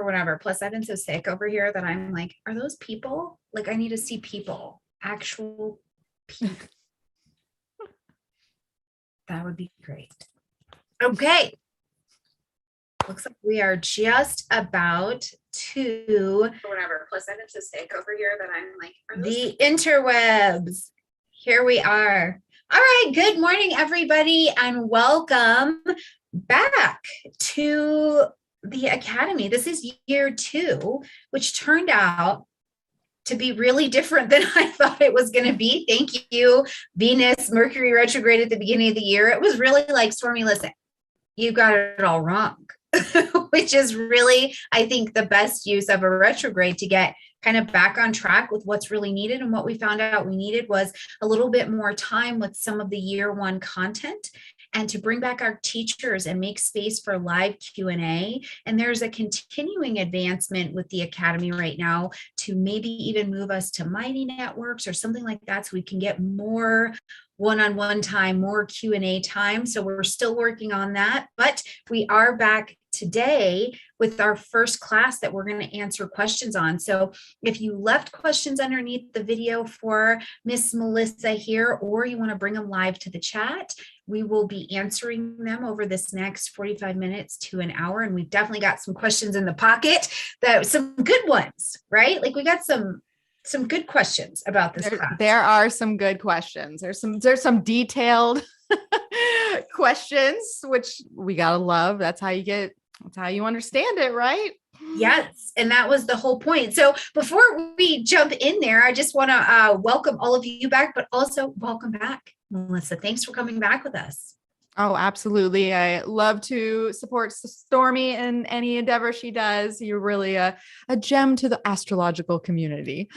whatever. Plus, I've been so sick over here that I'm like, are those people? Like, I need to see people, actual people. That would be great. Okay. Looks like we are just about to whatever. Plus, I've been so sick over here that I'm like, the interwebs. Here we are. All right. Good morning, everybody, and welcome back to the Academy. This is year 2, which turned out to be really different than I thought it was going to be. Thank you, Venus, Mercury retrograde at the beginning of the year. It was really like, Stormie, listen, you got it all wrong, which is really, I think, the best use of a retrograde to get kind of back on track with what's really needed. And what we found out we needed was a little bit more time with some of the year 1 content, and to bring back our teachers and make space for live Q&A. And there's a continuing advancement with the Academy right now to maybe even move us to Mighty Networks or something like that, so we can get more one-on-one time, more Q&A time. So we're still working on that, but we are back today with our first class that we're going to answer questions on. So if you left questions underneath the video for Miss Melissa here, or you want to bring them live to the chat, we will be answering them over this next 45 minutes to an hour. And we've definitely got some questions in the pocket, that some good ones, right? Like we got some good questions about this class. There are some good questions. There's some detailed questions, which we gotta love. That's how you understand it, right? Yes. And that was the whole point. So before we jump in there, I just want to welcome all of you back, but also welcome back, Melissa. Thanks for coming back with us. Oh, absolutely. I love to support Stormie in any endeavor she does. You're really a gem to the astrological community.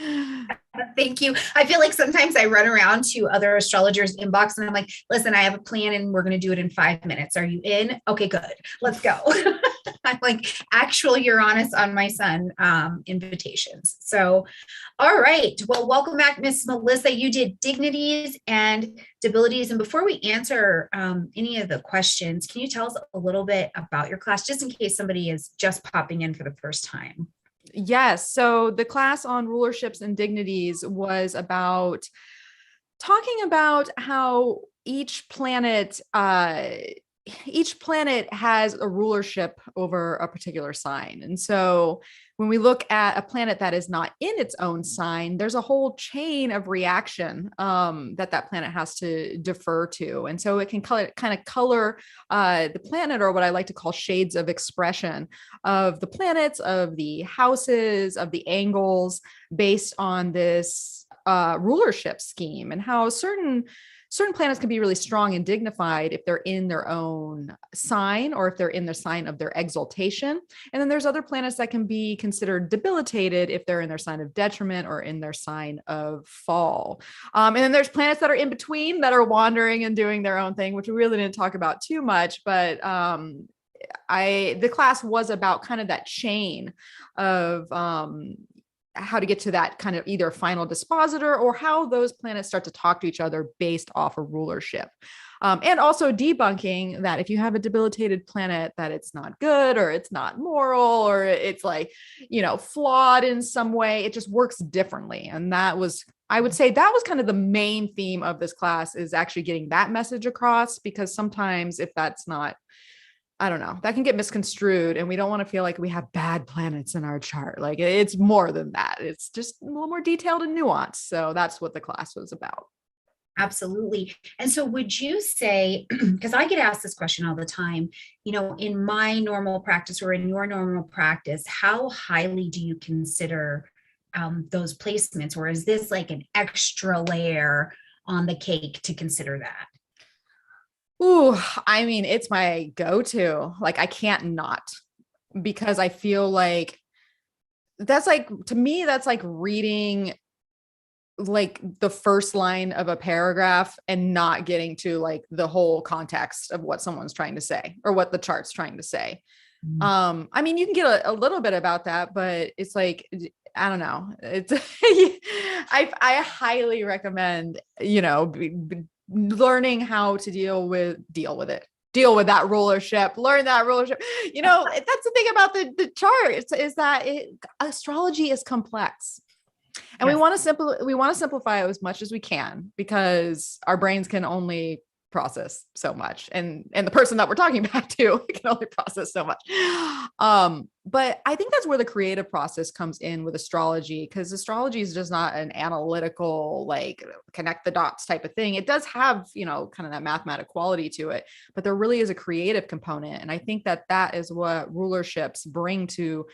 Thank you. I feel like sometimes I run around to other astrologers' inbox and I'm like, listen, I have a plan and we're going to do it in 5 minutes. Are you in? Okay, good. Let's go. I'm like actual Uranus on my sun invitations. So, all right. Well, welcome back, Miss Melissa. You did dignities and debilities. And before we answer any of the questions, can you tell us a little bit about your class, just in case somebody is just popping in for the first time? Yes. So the class on rulerships and dignities was about talking about how each planet has a rulership over a particular sign. And so when we look at a planet that is not in its own sign, there's a whole chain of reaction that planet has to defer to. And so it can kind of color the planet, or what I like to call shades of expression of the planets, of the houses, of the angles, based on this rulership scheme, and how certain planets can be really strong and dignified if they're in their own sign, or if they're in the sign of their exaltation. And then there's other planets that can be considered debilitated if they're in their sign of detriment or in their sign of fall. And then there's planets that are in between, that are wandering and doing their own thing, which we really didn't talk about too much, but the class was about kind of that chain of how to get to that kind of either final dispositor, or how those planets start to talk to each other based off a rulership. And also debunking that if you have a debilitated planet, that it's not good, or it's not moral, or it's like, flawed in some way. It just works differently. And I would say that was kind of the main theme of this class, is actually getting that message across, because sometimes if that's not, I don't know, that can get misconstrued, and we don't want to feel like we have bad planets in our chart. Like, it's more than that. It's just a little more detailed and nuanced. So that's what the class was about. Absolutely. And so would you say, because I get asked this question all the time, in my normal practice or in your normal practice, how highly do you consider those placements? Or is this like an extra layer on the cake to consider that? Ooh, I mean, it's my go-to. Like, I can't not, because I feel like that's like, to me, that's like reading like the first line of a paragraph and not getting to like the whole context of what someone's trying to say, or what the chart's trying to say. I mean, you can get a little bit about that, but it's like, I don't know. It's I highly recommend, learning how to deal with it. deal with that rulership, learn that rulership. That's the thing about the chart is that astrology is complex. And Yes. we want to simplify it as much as we can because our brains can only process so much. And the person that we're talking back to can only process so much. But I think that's where the creative process comes in with astrology, because astrology is just not an analytical, like connect the dots type of thing. It does have, kind of that mathematic quality to it, but there really is a creative component. And I think that is what rulerships bring to,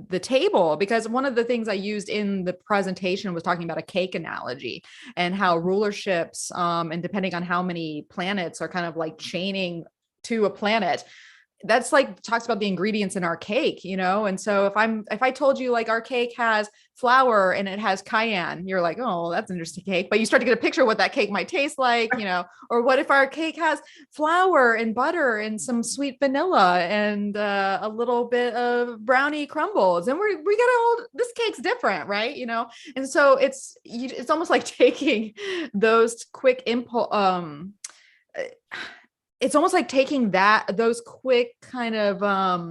the table, because one of the things I used in the presentation was talking about a cake analogy and how rulerships, and depending on how many planets are kind of like chaining to a planet, that's like talks about the ingredients in our cake, And so if I told you like our cake has flour and it has cayenne, you're like, oh, that's an interesting cake. But you start to get a picture of what that cake might taste like, or what if our cake has flour and butter and some sweet vanilla and a little bit of brownie crumbles, and we got this cake's different, right? And so it's almost like taking those quick impulse, it's almost like taking those quick kind of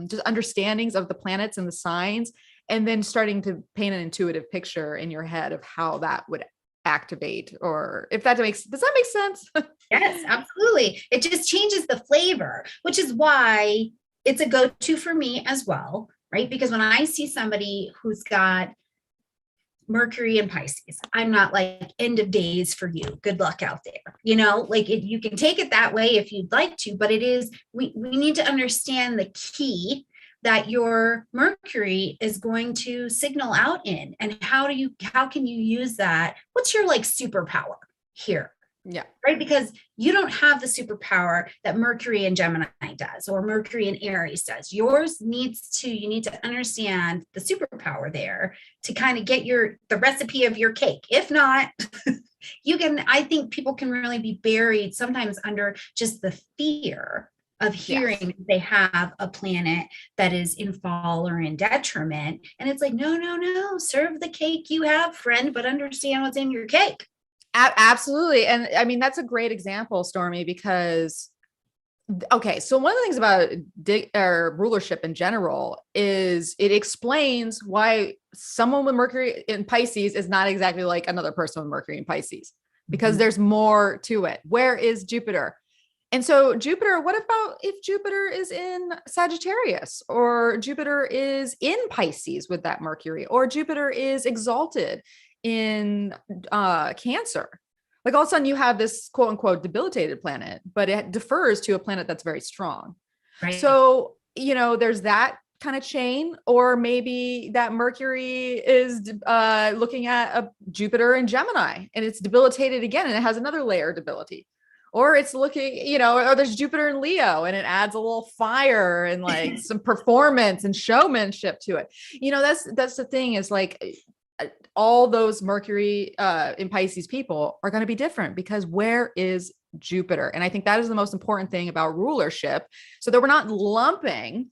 just understandings of the planets and the signs, and then starting to paint an intuitive picture in your head of how that would activate, or does that make sense? Yes, absolutely. It just changes the flavor, which is why it's a go-to for me as well, right? Because when I see somebody who's got Mercury and Pisces, I'm not like end of days for you. Good luck out there. You can take it that way if you'd like to, but it is, we need to understand the key that your Mercury is going to signal out in, and how can you use that? What's your like superpower here? Yeah. Right. Because you don't have the superpower that Mercury in Gemini does, or Mercury in Aries does. You need to understand the superpower there to kind of get the recipe of your cake. If not, I think people can really be buried sometimes under just the fear of hearing they have a planet that is in fall or in detriment. And it's like, no, serve the cake you have, friend, but understand what's in your cake. Absolutely. And I mean, that's a great example, Stormie, because, okay, so one of the things about rulership in general is it explains why someone with Mercury in Pisces is not exactly like another person with Mercury in Pisces, because there's more to it. Where is Jupiter? And so Jupiter, what about if Jupiter is in Sagittarius, or Jupiter is in Pisces with that Mercury, or Jupiter is exalted in Cancer? Like all of a sudden you have this quote unquote debilitated planet, but it defers to a planet that's very strong. Right. So, there's that kind of chain, or maybe that Mercury is looking at a Jupiter in Gemini and it's debilitated again, and it has another layer of debility. Or it's looking, or there's Jupiter in Leo and it adds a little fire and like some performance and showmanship to it. That's the thing, is like all those Mercury in Pisces people are going to be different, because where is Jupiter? And I think that is the most important thing about rulership, so that we're not lumping.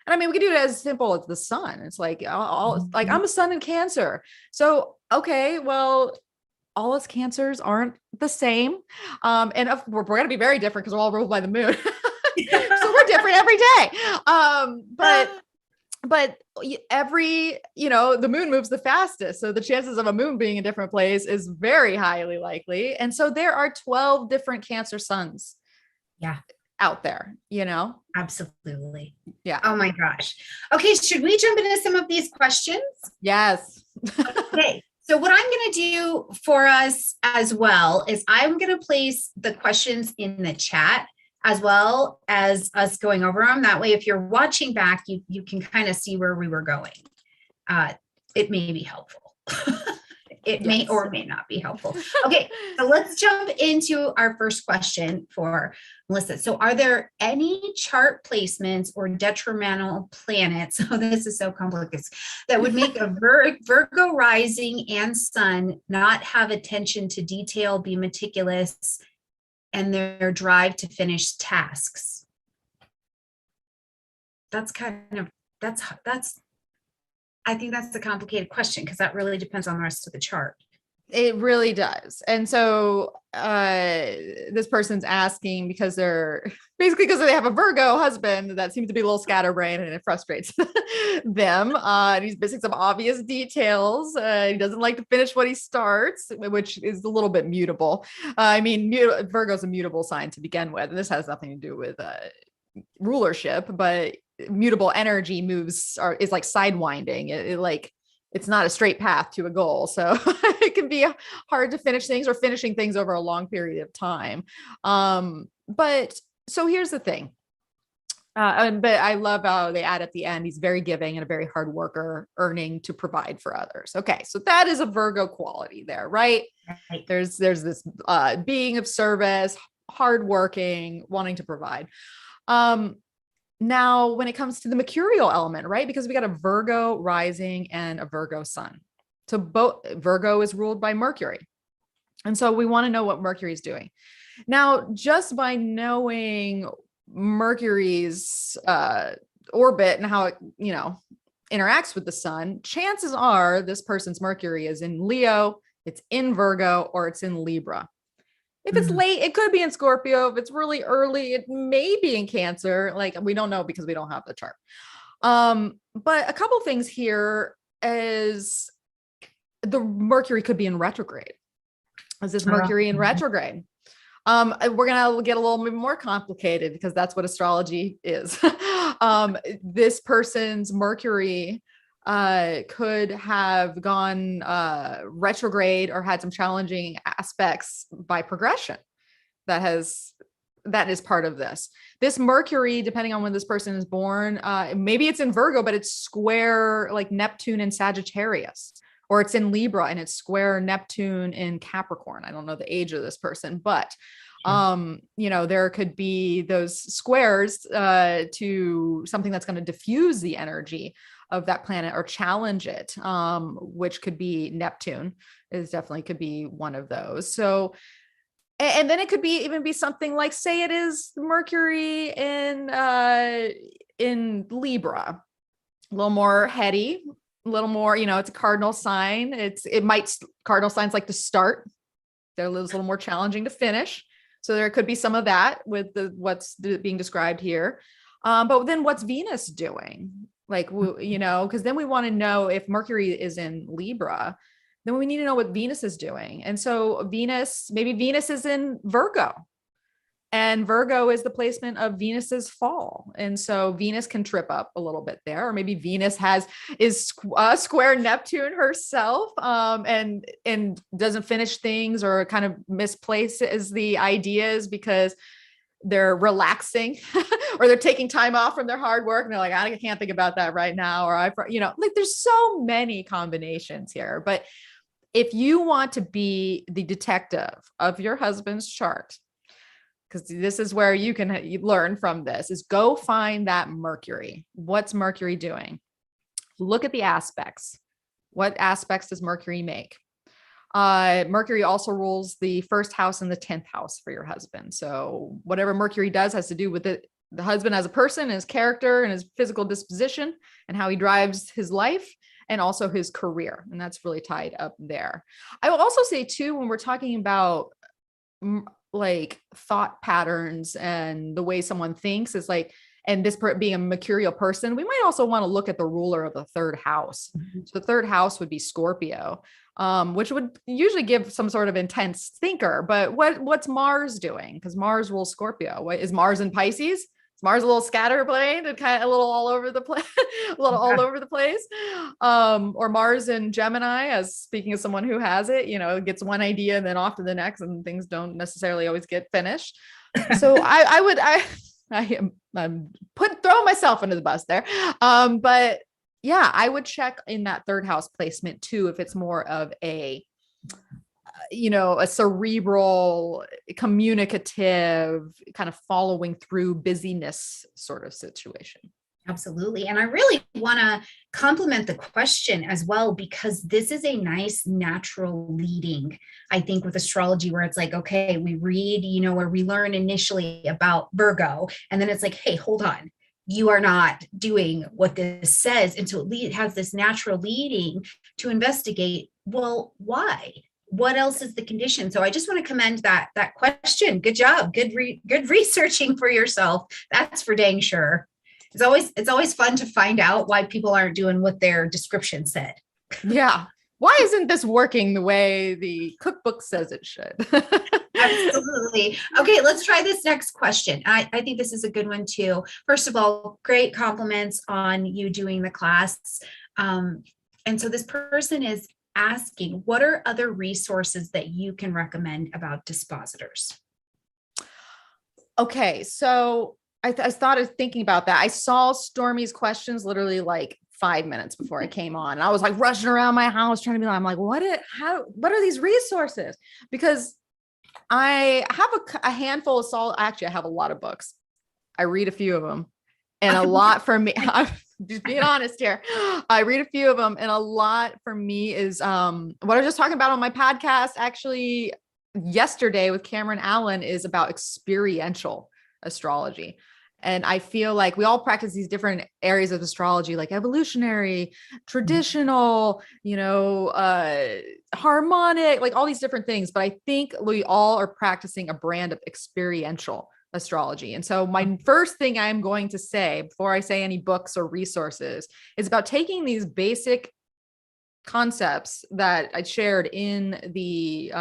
And I mean, we can do it as simple as the sun. It's like, like I'm a sun in Cancer. So, okay, well, all us Cancers aren't the same. And we're going to be very different because we're all ruled by the moon. So we're different every day. But every, the moon moves the fastest. So the chances of a moon being in a different place is very highly likely. And so there are 12 different Cancer suns. Yeah. Out there, Absolutely. Yeah. Oh my gosh. Okay. Should we jump into some of these questions? Yes. Okay. So what I'm going to do for us as well is I'm going to place the questions in the chat, as well as us going over them. That way, if you're watching back, you can kind of see where we were going. It may be helpful. It may or may not be helpful. Okay, so let's jump into our first question for Melissa. So are there any chart placements or detrimental planets, oh, this is so complex, that would make a Virgo rising and sun not have attention to detail, be meticulous, and their drive to finish tasks? That's I think that's the complicated question, because that really depends on the rest of the chart. It really does. And so this person's asking because they're basically because they have a Virgo husband that seems to be a little scatterbrained and it frustrates them. And he's missing some obvious details. He doesn't like to finish what he starts, which is a little bit mutable. I mean, Virgo's a mutable sign to begin with. And this has nothing to do with rulership, but mutable energy is like sidewinding. It's not a straight path to a goal. So it can be hard to finish things or finishing things over a long period of time. But so here's the thing. But I love how they add at the end, he's very giving and a very hard worker, earning to provide for others. Okay. So that is a Virgo quality there, right? Right. There's this being of service, hardworking, wanting to provide. Now, when it comes to the mercurial element, right? Because we got a Virgo rising and a Virgo sun. So both Virgo is ruled by Mercury. And so we want to know what Mercury is doing. Now, just by knowing Mercury's orbit and how it, interacts with the sun, chances are this person's Mercury is in Leo, it's in Virgo, or it's in Libra. If it's late, it could be in Scorpio. If it's really early, it may be in Cancer. Like, we don't know because we don't have the chart. But a couple things here is the Mercury could be in retrograde. Is this Mercury in retrograde? We're going to get a little bit more complicated because that's what astrology is. This person's Mercury could have gone retrograde or had some challenging aspects by progression. That is part of this. This Mercury, depending on when this person is born, maybe it's in Virgo, but it's square like Neptune and Sagittarius, or it's in Libra and it's square Neptune in Capricorn. I don't know the age of this person, but there could be those squares to something that's going to diffuse the energy of that planet or challenge it, which could be Neptune could be one of those. So, and then it could even be something like, say it is Mercury in Libra, a little more heady, a little more, it's a cardinal sign. Cardinal signs like to start. They're a little more challenging to finish. So there could be some of that with what's being described here. But then what's Venus doing? Like, because then we want to know if Mercury is in Libra, then we need to know what Venus is doing. And so maybe Venus is in Virgo, and Virgo is the placement of Venus's fall. And so Venus can trip up a little bit there, or maybe Venus is square Neptune herself, and doesn't finish things or kind of misplaces the ideas because they're relaxing or they're taking time off from their hard work. And they're like, I can't think about that right now. Or there's so many combinations here, but if you want to be the detective of your husband's chart, because this is where you learn from this, is go find that Mercury. What's Mercury doing? Look at the aspects. What aspects does Mercury make? Mercury also rules the first house and the 10th house for your husband. So whatever Mercury does has to do with the husband as a person, his character and his physical disposition and how he drives his life and also his career. And that's really tied up there. I will also say too, when we're talking about like thought patterns and the way someone thinks is like, and this being a mercurial person, we might also want to look at the ruler of the third house. So the third house would be Scorpio, which would usually give some sort of intense thinker. But what's Mars doing? Because Mars rules Scorpio. What is Mars in Pisces? Is Mars a little scatterbrained and kind of a little all over the place, all over the place? Or Mars in Gemini, as speaking of someone who has it, gets one idea and then off to the next, and things don't necessarily always get finished. So I'm throwing myself into the bus there. But yeah, I would check in that third house placement too, if it's more of a cerebral, communicative, kind of following through busyness sort of situation. Absolutely. And I really want to compliment the question as well, because this is a nice natural leading, I think, with astrology, where it's like, okay, we read, where we learn initially about Virgo, and then it's like, hey, hold on, you are not doing what this says. And so it has this natural leading to investigate, well, why? what else is the condition? So I just want to commend that question. Good job. Good researching for yourself. That's for dang sure. It's always fun to find out why people aren't doing what their description said. Yeah. Why isn't this working the way the cookbook says it should? Absolutely. Okay, let's try this next question. I think this is a good one too. First of all, great compliments on you doing the class. And so this person is asking, what are other resources that you can recommend about dispositors? Okay, so I started thinking about that. I saw Stormie's questions literally like 5 minutes before I came on. And I was like rushing around my house trying to be like, I'm like, what are these resources? Because I have a handful of actually, I have a lot of books. I read a few of them, and a lot for me, I'm just being honest here. I read a few of them, and a lot for me is what I was just talking about on my podcast actually yesterday with Cameron Allen is about experiential astrology. And I feel like we all practice these different areas of astrology, like evolutionary, traditional, harmonic, like all these different things. But I think we all are practicing a brand of experiential astrology. And so my first thing I'm going to say before I say any books or resources is about taking these basic concepts that I shared in the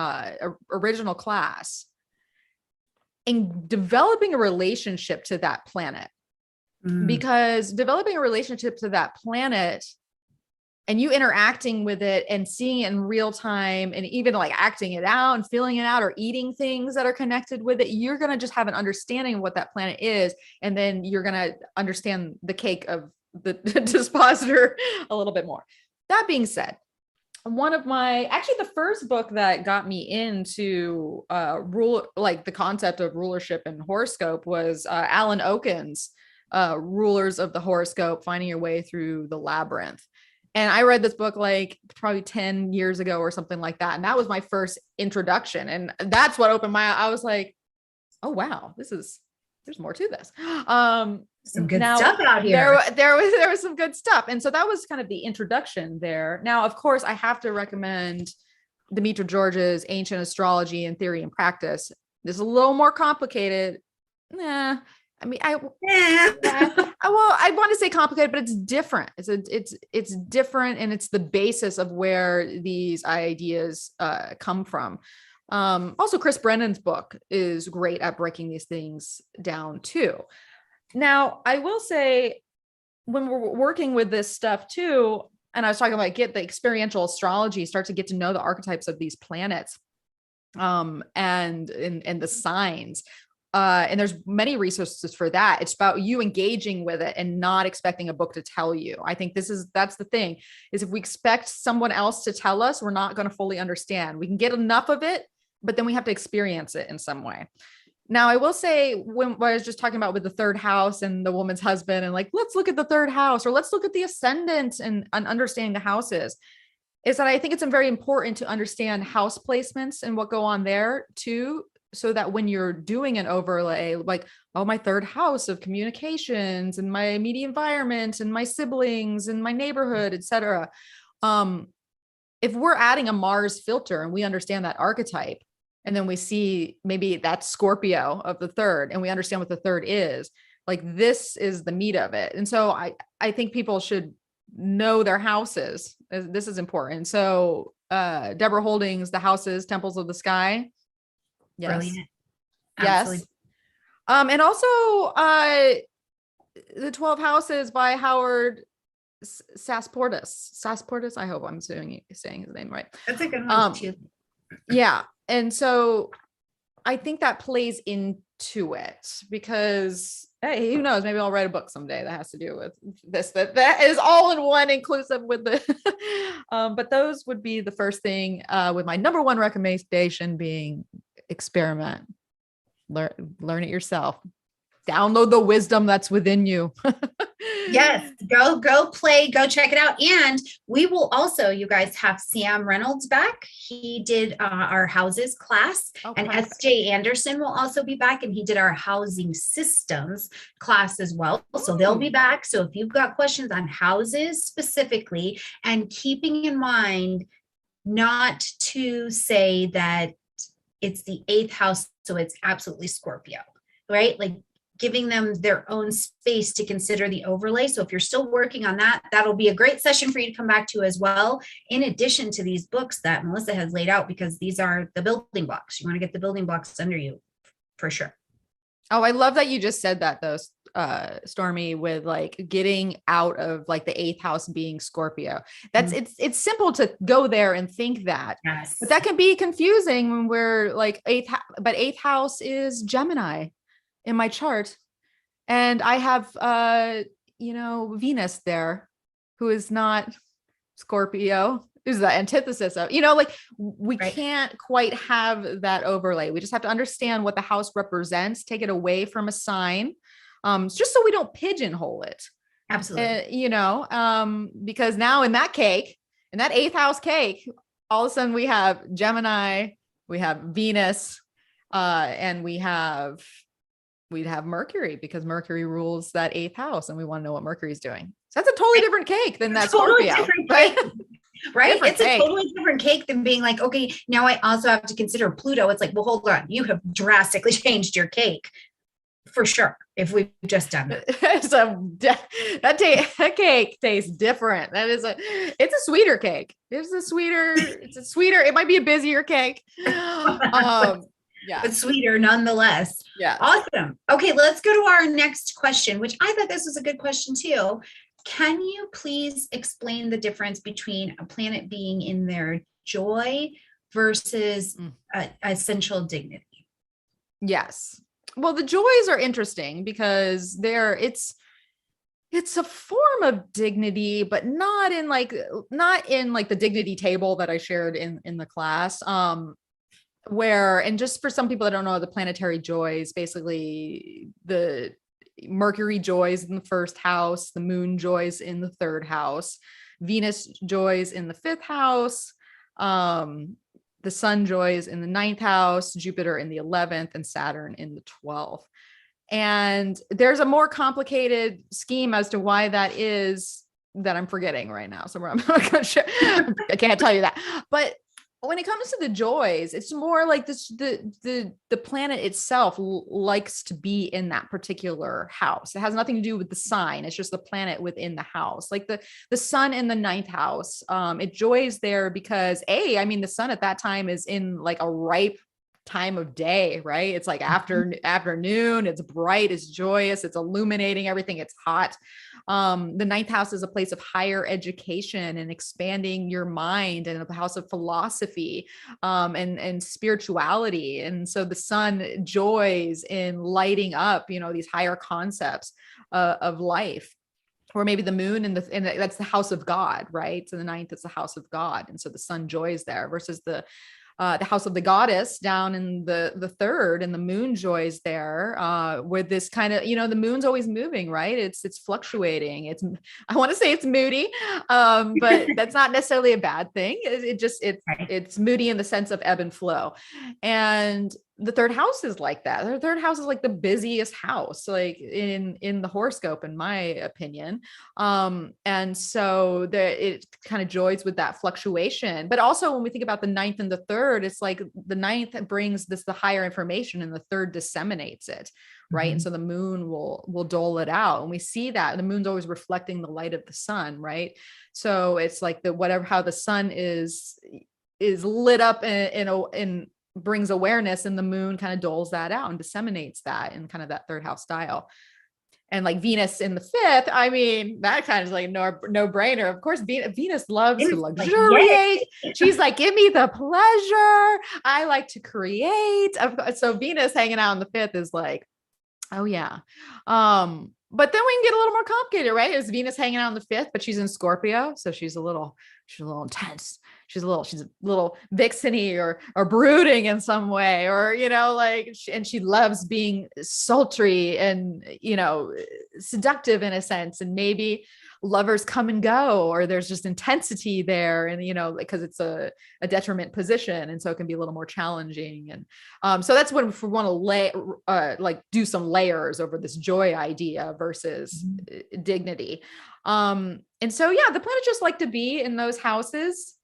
original class and developing a relationship to that planet. Because developing a relationship to that planet and you interacting with it and seeing it in real time and even like acting it out and feeling it out or eating things that are connected with it, you're going to just have an understanding of what that planet is. And then you're going to understand the cake of the dispositor a little bit more. That being said, the first book that got me into the concept of rulership and horoscope was Alan Oken's Rulers of the Horoscope, Finding Your Way Through the Labyrinth. And I read this book like probably 10 years ago or something like that. And that was my first introduction. And that's what opened I was like, oh, wow, there's more to this. Some good stuff out here. There was some good stuff. And so that was kind of the introduction there. Now, of course, I have to recommend Demetra George's Ancient Astrology in Theory and Practice. This is a little more complicated. I want to say complicated, but it's different. It's different, and it's the basis of where these ideas come from. Also, Chris Brennan's book is great at breaking these things down too. Now, I will say when we're working with this stuff too, and I was talking about get the experiential astrology, start to get to know the archetypes of these planets, and the signs. And there's many resources for that. It's about you engaging with it and not expecting a book to tell you. I think that's the thing is if we expect someone else to tell us, we're not going to fully understand. We can get enough of it, but then we have to experience it in some way. Now, I will say when I was just talking about with the third house and the woman's husband and like, let's look at the third house or let's look at the ascendant and understanding the houses is that I think it's very important to understand house placements and what go on there too. So that when you're doing an overlay, like, oh, my third house of communications and my immediate environment and my siblings and my neighborhood, etc. If we're adding a Mars filter and we understand that archetype, and then we see maybe that's Scorpio of the third, and we understand what the third is, like this is the meat of it. And so I think people should know their houses. This is important. So Deborah Holdings, The Houses, Temples of the Sky. Yes. Brilliant. Yes. And also The 12 Houses by Howard Sasportas. I hope I'm saying his name right. That's a good one too. Yeah. And so I think that plays into it because hey, who knows, maybe I'll write a book someday that has to do with this, that is all in one inclusive with the but those would be the first thing with my number one recommendation being experiment, learn it yourself, download the wisdom that's within you. Yes, go play, go check it out. And we will also, you guys, have Sam Reynolds back. He did our houses class, and S.J. Anderson will also be back, and he did our housing systems class as well. So they'll be back. So if you've got questions on houses specifically, and keeping in mind not to say that it's the 8th house, so it's absolutely Scorpio, right? Like giving them their own space to consider the overlay. So if you're still working on that, that'll be a great session for you to come back to as well, in addition to these books that Melissa has laid out, because these are the building blocks. You want to get the building blocks under you for sure. Oh, I love that you just said that though, Stormy, with like getting out of like the 8th house being Scorpio. That's it's simple to go there and think that, Yes. but that can be confusing when we're like but 8th house is Gemini in my chart. And I have, Venus there, who is not Scorpio, is the antithesis of, like we can't quite have that overlay. We just have to understand what the house represents, take it away from a sign, just so we don't pigeonhole it. Absolutely. Because now in that 8th house cake, all of a sudden we have Gemini, we have Venus, and we'd have Mercury, because Mercury rules that 8th house, and we want to know what Mercury's doing. So that's a totally different cake than that Scorpio, right? Right. It's a totally different cake than being like, okay, now I also have to consider Pluto. It's like, well, hold on, you have drastically changed your cake for sure. If we've just done that. So that cake tastes different. It's a sweeter cake. It's a sweeter, it might be a busier cake. Yeah. But sweeter nonetheless. Yeah. Awesome. Okay, let's go to our next question, which I thought this was a good question too. Can you please explain the difference between a planet being in their joy versus essential dignity? Yes. Well, the joys are interesting because it's a form of dignity, but not in like the dignity table that I shared in the class. And just for some people that don't know, the planetary joys, basically the Mercury joys in the 1st house, the moon joys in the 3rd house, Venus joys in the 5th house, the sun joys in the 9th house, Jupiter in the 11th, and Saturn in the 12th. And there's a more complicated scheme as to why that is that I'm forgetting right now. So I'm not going to share. I can't tell you that. But when it comes to the joys, it's more like this, the planet itself likes to be in that particular house. It has nothing to do with the sign. It's just the planet within the house. Like the sun in the 9th house, it joys there because the sun at that time is in like a ripe time of day, right? It's like afternoon, it's bright, it's joyous, it's illuminating everything, it's hot. The 9th house is a place of higher education and expanding your mind, and a house of philosophy, and spirituality. And so the sun joys in lighting up, these higher concepts of life. Or maybe the moon and that's the house of God, right? So the 9th is the house of God. And so the sun joys there versus the house of the goddess down in the 3rd, and the moon joys there, with this kind of, the moon's always moving, right? It's fluctuating. I want to say it's moody, but that's not necessarily a bad thing. It's moody in the sense of ebb and flow. And the 3rd house is like that. The 3rd house is like the busiest house, like in the horoscope, in my opinion. And so it kind of joys with that fluctuation. But also when we think about the 9th and the 3rd, it's like the 9th brings the higher information, and the 3rd disseminates it. Right. Mm-hmm. And so the moon will dole it out. And we see that the moon's always reflecting the light of the sun. Right. So it's like how the sun is lit up in brings awareness, and the moon kind of doles that out and disseminates that in kind of that 3rd house style. And like Venus in the 5th, that kind of is like no brainer. Of course, Venus loves to luxuriate. Like, she's like, give me the pleasure. I like to create. So Venus hanging out in the 5th is like, oh yeah. But then we can get a little more complicated, right? Is Venus hanging out in the 5th, but she's in Scorpio. So she's a little intense. She's a little vixeny or brooding in some way, or, and she loves being sultry and, seductive in a sense. And maybe lovers come and go, or there's just intensity there, and, because it's a detriment position. And so it can be a little more challenging. And so that's when we want to do some layers over this joy idea versus dignity. And so, yeah, the planets just like to be in those houses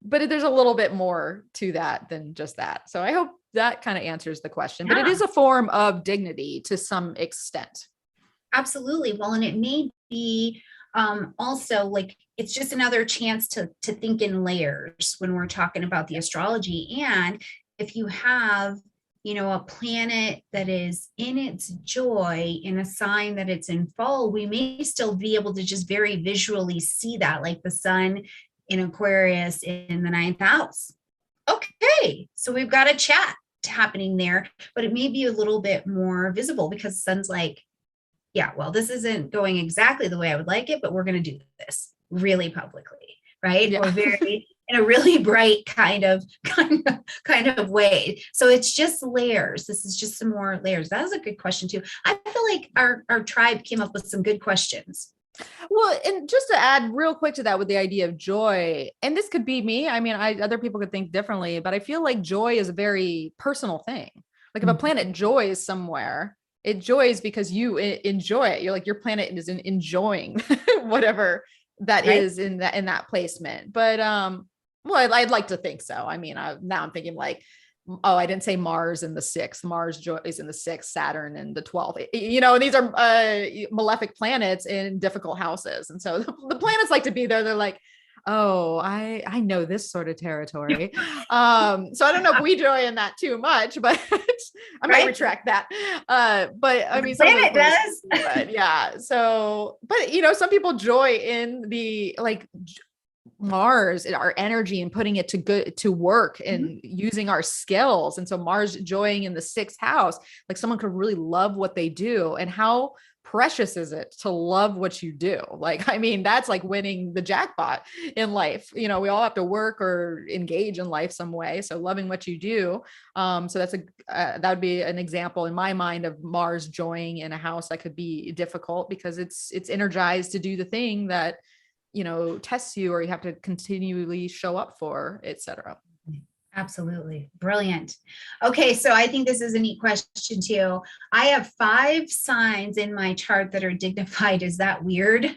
but there's a little bit more to that than just that. So I hope that kind of answers the question, but it is a form of dignity to some extent. Absolutely. Well, and it may be also like it's just another chance to think in layers when we're talking about the astrology. And if you have, you know, a planet that is in its joy in a sign that it's in fall, we may still be able to just very visually see that, like the sun in Aquarius in the 9th house. Okay, so we've got a chat happening there, but it may be a little bit more visible because the sun's like, yeah, well, this isn't going exactly the way I would like it, but we're going to do this really publicly, right? Yeah. Or very in a really bright kind of way. So it's just layers. This is just some more layers. That was a good question too. I feel like our tribe came up with some good questions. Well, and just to add real quick to that with the idea of joy, and this could be me. I mean, other people could think differently, but I feel like joy is a very personal thing. Like if a planet joys somewhere, it joys because you enjoy it. You're like, your planet is enjoying whatever that is in that placement. But well, I'd like to think so. I mean, now I'm thinking like, oh, I didn't say Mars in the 6th. Mars is in the 6th, Saturn in the 12th. You know, these are malefic planets in difficult houses. And so the planets like to be there. They're like, oh, I know this sort of territory. So I don't know if we joy in that too much, but I might retract that. But I mean, it does. Yeah. So, but you know, some people joy in the like Mars, our energy and putting it to work and using our skills. And so Mars joying in the 6th house, like someone could really love what they do. And how precious is it to love what you do? Like, I mean, that's like winning the jackpot in life. You know, we all have to work or engage in life some way. So loving what you do. So that's that would be an example in my mind of Mars joying in a house that could be difficult because it's energized to do the thing that, you know, tests you or you have to continually show up for, etc. Absolutely. Brilliant. Okay. So I think this is a neat question too. I have 5 signs in my chart that are dignified. Is that weird?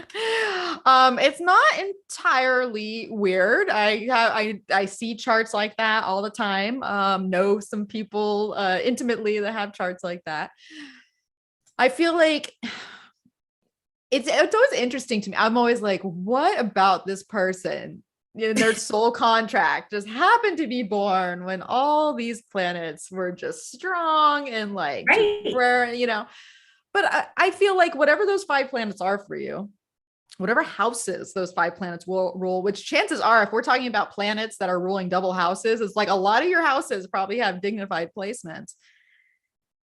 It's not entirely weird. I see charts like that all the time. Know some people intimately that have charts like that. I feel like it's always interesting to me. I'm always like, what about this person in their soul contract just happened to be born when all these planets were just strong and like, where, you know, but I feel like whatever those 5 planets are for you, whatever houses those 5 planets will rule, which chances are, if we're talking about planets that are ruling double houses, it's like a lot of your houses probably have dignified placements.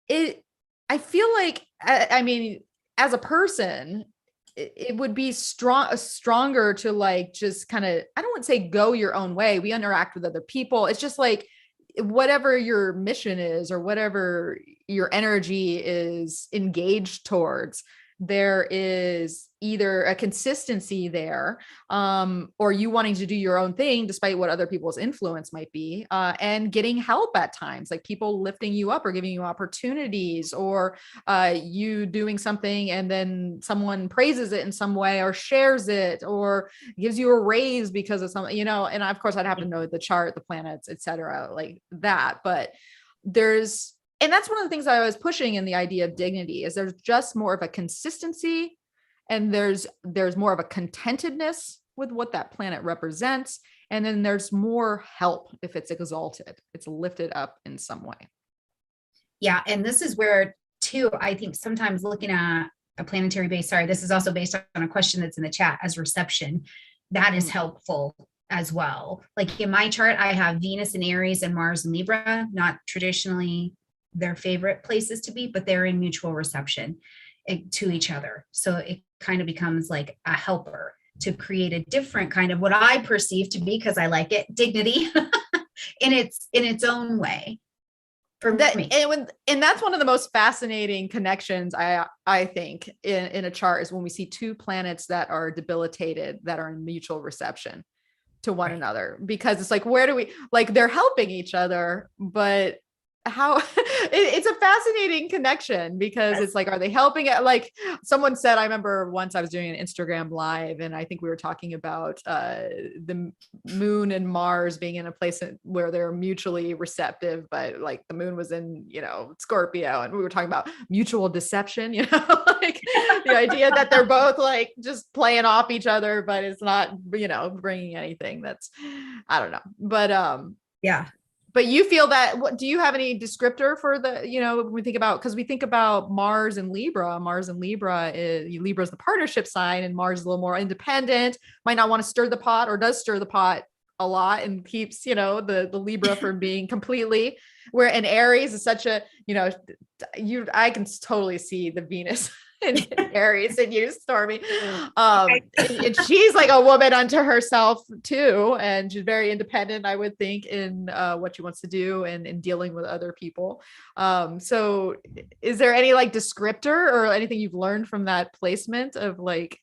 I feel like, I mean, as a person, it would be stronger to like, just kind of, I don't want to say go your own way. We interact with other people. It's just like, whatever your mission is, or whatever your energy is engaged towards, there is either a consistency there, or you wanting to do your own thing despite what other people's influence might be, and getting help at times, like people lifting you up or giving you opportunities, or you doing something and then someone praises it in some way or shares it or gives you a raise because of something, you know. And of course I'd have to know the chart, the planets, etc., like that. But and that's one of the things I was pushing in the idea of dignity, is there's just more of a consistency, and there's more of a contentedness with what that planet represents. And then there's more help if it's exalted, it's lifted up in some way. Yeah. And this is where too, I think sometimes looking at a planetary base, this is also based on a question that's in the chat, as reception, that is helpful as well. Like in my chart, I have Venus in Aries and Mars in Libra, not traditionally their favorite places to be, but they're in mutual reception to each other. So it kind of becomes like a helper to create a different kind of what I perceive to be, because I like it, dignity in its own way. For me. And that's one of the most fascinating connections I think in a chart, is when we see 2 planets that are debilitated, that are in mutual reception to one another, because it's like, where do we, like, they're helping each other, but how it's a fascinating connection because it's like, are they helping it? Like someone said, I remember once I was doing an Instagram live and I think we were talking about the moon and Mars being in a place where they're mutually receptive, but like the moon was in, Scorpio, and we were talking about mutual deception, like the idea that they're both like just playing off each other, but it's not, bringing anything that's, I don't know. But yeah. But you feel that, what do you have any descriptor for the, when we think about, because we think about Mars and Libra, Libra is the partnership sign, and Mars is a little more independent, might not want to stir the pot, or does stir the pot a lot and keeps, the Libra from being completely, where an Aries is such a, I can totally see the Venus in Aries in you, Stormie. And she's like a woman unto herself too. And she's very independent, I would think, in what she wants to do and in dealing with other people. So is there any like descriptor or anything you've learned from that placement of like?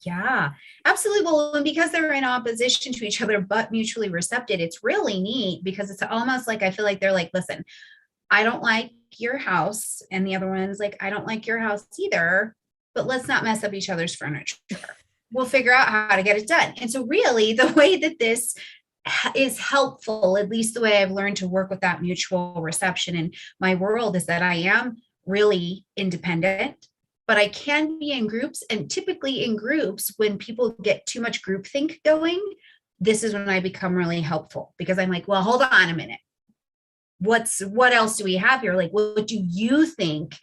Yeah, absolutely. Well, and because they're in opposition to each other, but mutually receptive, it's really neat because it's almost like, I feel like they're like, listen, I don't like your house. And the other one's like, I don't like your house either, but let's not mess up each other's furniture. We'll figure out how to get it done. And so really the way that this is helpful, at least the way I've learned to work with that mutual reception in my world, is that I am really independent, but I can be in groups. And typically in groups, when people get too much groupthink going, this is when I become really helpful, because I'm like, well, hold on a minute. What else do we have here? Like, what do you think?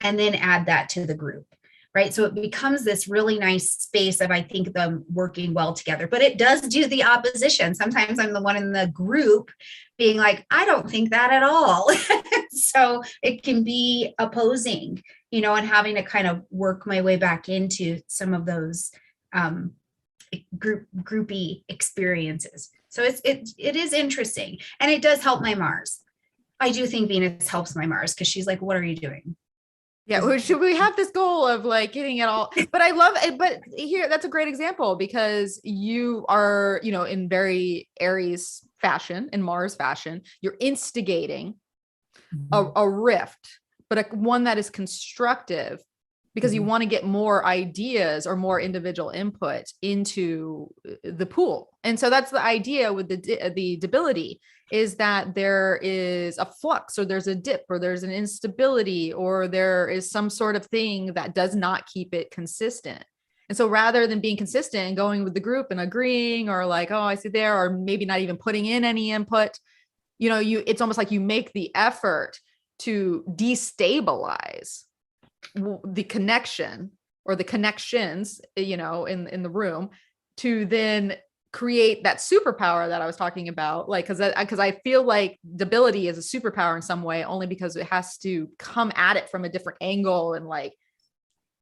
And then add that to the group, right? So it becomes this really nice space of, I think, them working well together, but it does do the opposition. Sometimes I'm the one in the group being like, I don't think that at all. So it can be opposing, and having to kind of work my way back into some of those groupy experiences. So it is interesting, and it does help my Mars. I do think Venus helps my Mars because she's like, what are you doing? Yeah, should we have this goal of like getting it all? But I love it. But here, that's a great example because you are, in very Aries fashion, in Mars fashion, you're instigating a rift, but one that is constructive, because you want to get more ideas or more individual input into the pool. And so that's the idea with the debility, is that there is a flux, or there's a dip, or there's an instability, or there is some sort of thing that does not keep it consistent. And so rather than being consistent and going with the group and agreeing, or like, oh, I see there, or maybe not even putting in any input, it's almost like you make the effort to destabilize the connection or the connections, in the room, to then create that superpower that I was talking about. Like, cause I feel like debility is a superpower in some way, only because it has to come at it from a different angle and like,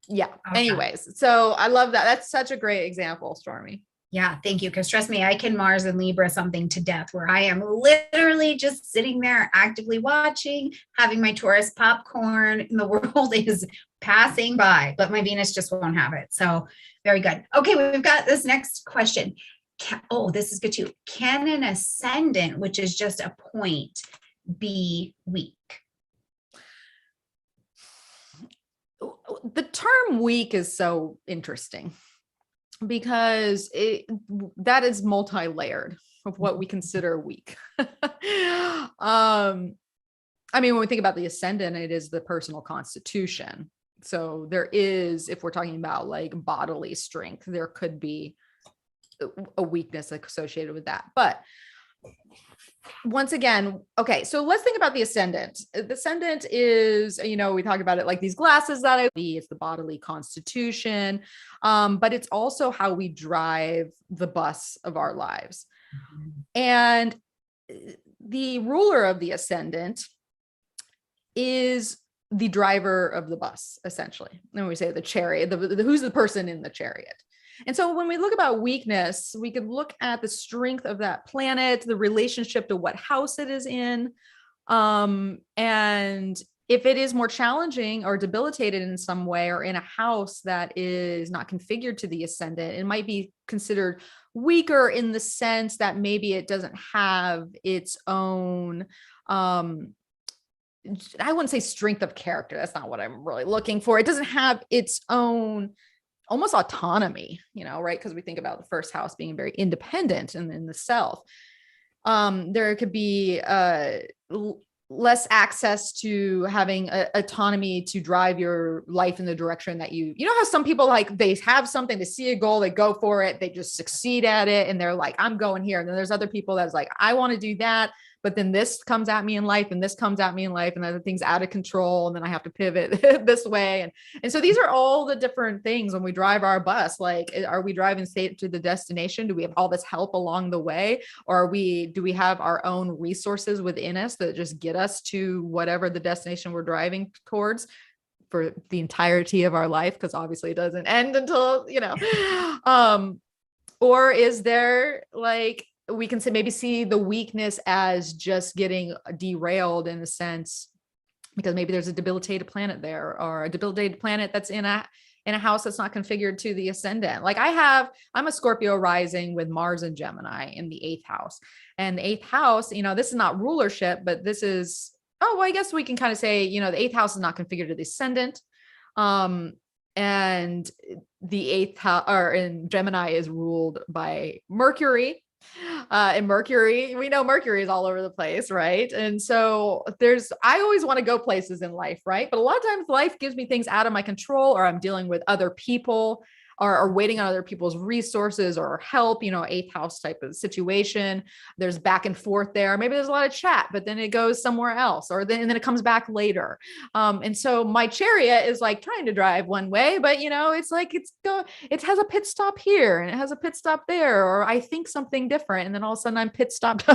yeah. Okay. Anyways. So I love that. That's such a great example, Stormie. Yeah, thank you. Because trust me, I can Mars and Libra something to death, where I am literally just sitting there actively watching, having my Taurus popcorn, and the world is passing by, but my Venus just won't have it. So very good. Okay, we've got this next question. This is good too. Can an ascendant, which is just a point, be weak? The term weak is so interesting, because that is multi-layered of what we consider weak. I mean, when we think about the ascendant, it is the personal constitution. So there is, if we're talking about like bodily strength, there could be a weakness associated with that. But once again, okay, so let's think about the ascendant. The ascendant is, we talk about it like these glasses that it's the bodily constitution, but it's also how we drive the bus of our lives. Mm-hmm. And the ruler of the ascendant is the driver of the bus, essentially. And we say the chariot, who's the person in the chariot. And so when we look about weakness, we could look at the strength of that planet, the relationship to what house it is in. And if it is more challenging or debilitated in some way, or in a house that is not configured to the ascendant, it might be considered weaker in the sense that maybe it doesn't have its own I wouldn't say strength of character. That's not what I'm really looking for. It doesn't have its own almost autonomy, right? Because we think about the first house being very independent and in the self. There could be less access to having autonomy to drive your life in the direction that you know how some people, like, they have something, they see a goal, they go for it, they just succeed at it, and they're like, I'm going here. And then there's other people that's like, I want to do that, but then this comes at me in life, and this comes at me in life, and other things out of control, and then I have to pivot this way. And so these are all the different things when we drive our bus. Like, are we driving straight to the destination? Do we have all this help along the way? Or do we have our own resources within us that just get us to whatever the destination we're driving towards for the entirety of our life? Because obviously it doesn't end until, or is there, like, we can maybe see the weakness as just getting derailed in a sense, because maybe there's a debilitated planet there, or a debilitated planet that's in a house that's not configured to the ascendant. Like, I'm a Scorpio rising with Mars and Gemini in the 8th house, and the 8th house, this is not rulership, but this is, I guess we can kind of say, the 8th house is not configured to the ascendant. And the 8th house, or in Gemini, is ruled by Mercury. And Mercury, we know Mercury is all over the place, right? And so I always want to go places in life, right? But a lot of times life gives me things out of my control, or I'm dealing with other people, or waiting on other people's resources or help, 8th house type of situation. There's back and forth there. Maybe there's a lot of chat, but then it goes somewhere else, and then it comes back later. And so my chariot is like trying to drive one way, but it's like, it has a pit stop here and it has a pit stop there, or I think something different. And then all of a sudden I'm pit stopped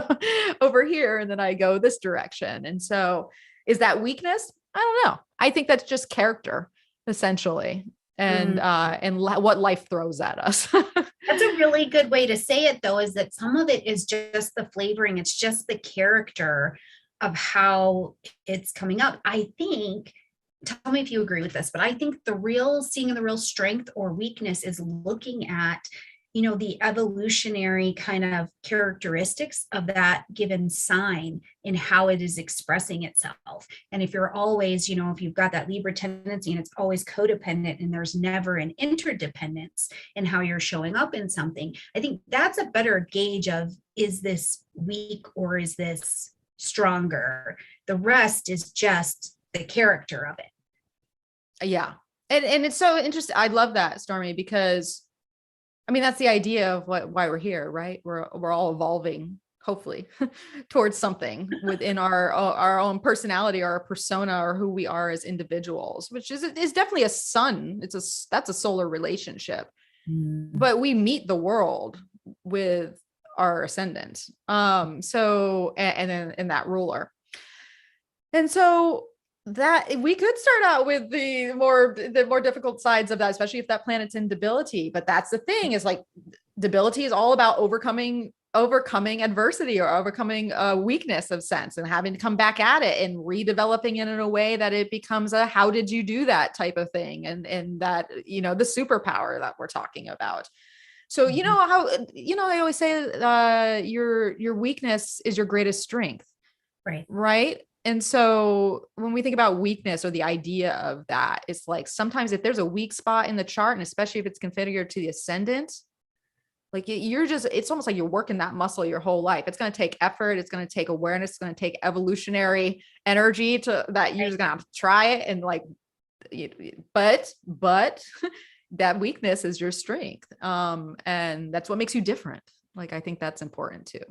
over here, and then I go this direction. And so is that weakness? I don't know. I think that's just character, essentially. And what life throws at us. That's a really good way to say it, though, is that some of it is just the flavoring. It's just the character of how it's coming up. I think, tell me if you agree with this, but I think seeing the real strength or weakness is looking at, the evolutionary kind of characteristics of that given sign and how it is expressing itself. And if you're always, if you've got that Libra tendency and it's always codependent and there's never an interdependence in how you're showing up in something, I think that's a better gauge of, is this weak or is this stronger? The rest is just the character of it. Yeah. And it's so interesting. I love that, Stormie, because that's the idea of why we're here, right? We're all evolving, hopefully, towards something within our own personality or our persona, or who we are as individuals, which is definitely a sun. That's a solar relationship, but we meet the world with our ascendant. So, and then in that ruler. And so that we could start out with the more difficult sides of that, especially if that planet's in debility. But that's the thing, is like, debility is all about overcoming adversity, or overcoming a weakness of sense, and having to come back at it and redeveloping it in a way that it becomes a how did you do that type of thing, and that the superpower that we're talking about. So how I always say your weakness is your greatest strength, right? And so when we think about weakness, or the idea of that, it's like, sometimes if there's a weak spot in the chart, and especially if it's configured to the ascendant, like, it's almost like you're working that muscle your whole life. It's going to take effort. It's going to take awareness. It's going to take evolutionary energy that you're just going to have to try it. And like, but that weakness is your strength. And that's what makes you different. Like, I think that's important too.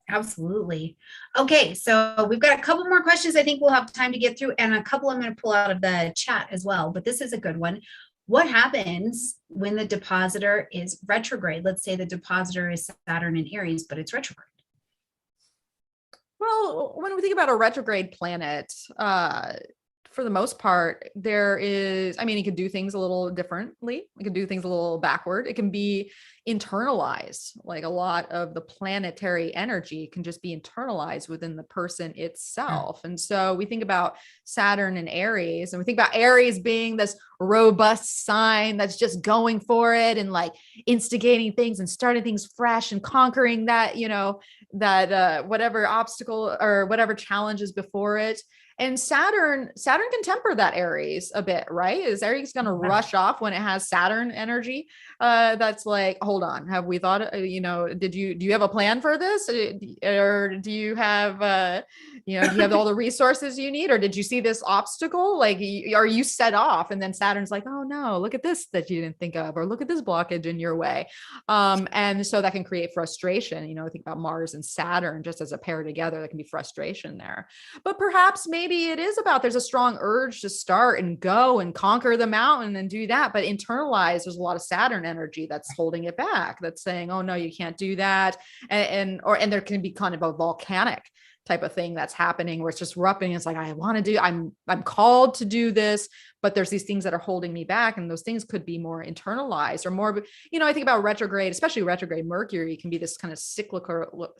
Absolutely. Okay, so we've got a couple more questions I think we'll have time to get through, and a couple I'm going to pull out of the chat as well, but this is a good one. What happens when the dispositor is retrograde? Let's say the dispositor is Saturn in Aries, but it's retrograde. Well, when we think about a retrograde planet, for the most part, there is, it could do things a little differently. It can do things a little backward. It can be internalized. Like, a lot of the planetary energy can just be internalized within the person itself. And so we think about Saturn and Aries, and we think about Aries being this robust sign that's just going for it, and like instigating things and starting things fresh and conquering that, whatever obstacle or whatever challenges before it. And Saturn can temper that Aries a bit, right? Is Aries going to rush off when it has Saturn energy? That's like, hold on, have we thought, do you have a plan for this? Or do you have, do you have all the resources you need? Or did you see this obstacle? Like, are you set off? And then Saturn's like, oh no, look at this that you didn't think of, or look at this blockage in your way. And so that can create frustration. Think about Mars and Saturn just as a pair together, there can be frustration there. But perhaps maybe it is about there's a strong urge to start and go and conquer the mountain and do that, but internalize, there's a lot of Saturn energy that's holding it back, that's saying, oh no, you can't do that. And there can be kind of a volcanic type of thing that's happening where it's just erupting. It's like, I'm called to do this, but there's these things that are holding me back. And those things could be more internalized or more, I think about retrograde, especially retrograde Mercury can be this kind of cyclical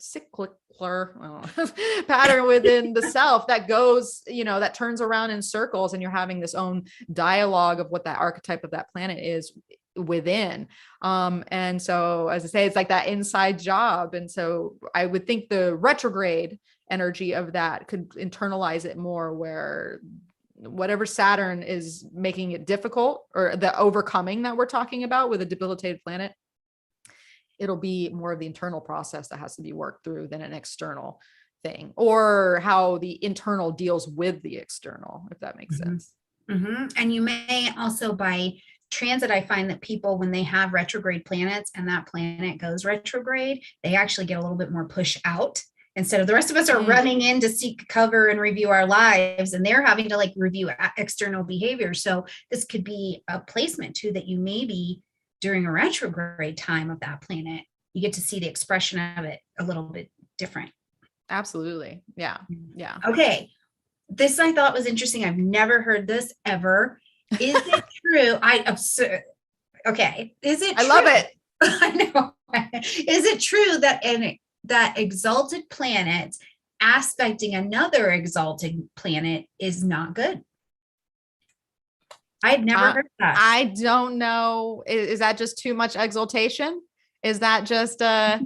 pattern within the self that goes, that turns around in circles, and you're having this own dialogue of what that archetype of that planet is within. And so, as I say, it's like that inside job. And so I would think the retrograde energy of that could internalize it more, where whatever Saturn is making it difficult, or the overcoming that we're talking about with a debilitated planet, it'll be more of the internal process that has to be worked through than an external thing, or how the internal deals with the external, if that makes sense. Mm-hmm. And you may also, by transit, I find that people, when they have retrograde planets and that planet goes retrograde, they actually get a little bit more push out. Instead of the rest of us are running in to seek cover and review our lives, and they're having to like review external behavior. So this could be a placement too, that you maybe during a retrograde time of that planet, you get to see the expression of it a little bit different. Absolutely. Yeah. Yeah. Okay. This I thought was interesting. I've never heard this ever. Is it true? Okay. Is it true? I love it. I know. Is it true that exalted planets aspecting another exalted planet is not good? I've never heard that. I don't know. Is that just too much exaltation? Is that just the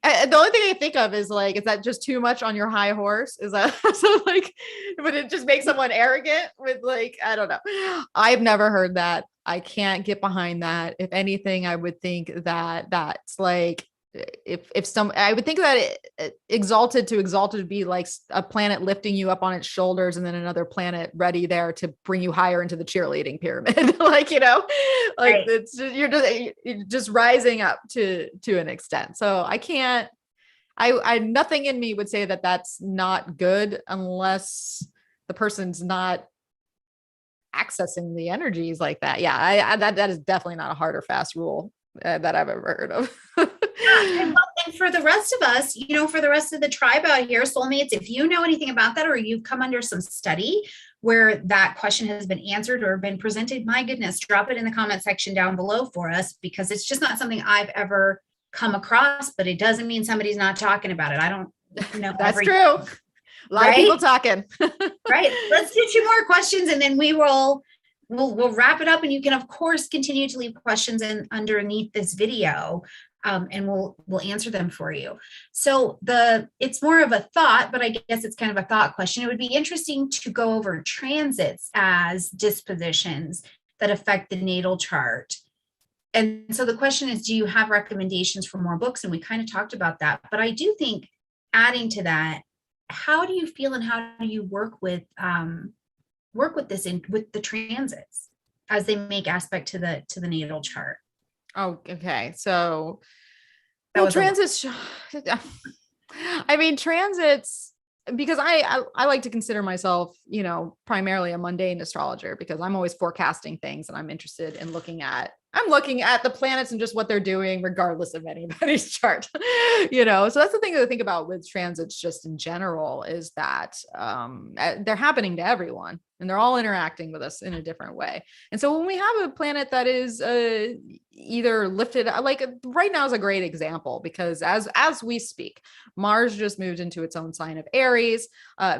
only thing I think of is like, is that just too much on your high horse? Is that so like, would it just make someone arrogant with like, I don't know. I've never heard that. I can't get behind that. If anything, I would think that that's like, I would think that exalted would be like a planet lifting you up on its shoulders, and then another planet ready there to bring you higher into the cheerleading pyramid. Like, right. You're just rising up to an extent. So I can't, I nothing in me would say that that's not good unless the person's not accessing the energies like that. Yeah. That is definitely not a hard or fast rule that I've ever heard of. And for the rest of us, for the rest of the tribe out here, soulmates, if you know anything about that, or you've come under some study where that question has been answered or been presented, my goodness, drop it in the comment section down below for us, because it's just not something I've ever come across, but it doesn't mean somebody's not talking about it. I don't know. That's true. A lot of people talking. Right. Let's do 2 more questions, and then we'll wrap it up, and you can of course continue to leave questions in underneath this video, and we'll answer them for you. So it's more of a thought, but I guess it's kind of a thought question. It would be interesting to go over transits as dispositions that affect the natal chart. And so the question is, do you have recommendations for more books? And we kind of talked about that, but I do think adding to that, how do you feel and how do you work with this with the transits as they make aspect to the natal chart? Oh, okay. So transits, I mean, transits, because I like to consider myself, primarily a mundane astrologer, because I'm always forecasting things, and I'm interested in looking at the planets and just what they're doing, regardless of anybody's chart, so that's the thing that I think about with transits just in general, is that they're happening to everyone, and they're all interacting with us in a different way. And so when we have a planet that is either lifted, like right now is a great example, because as we speak, Mars just moved into its own sign of Aries.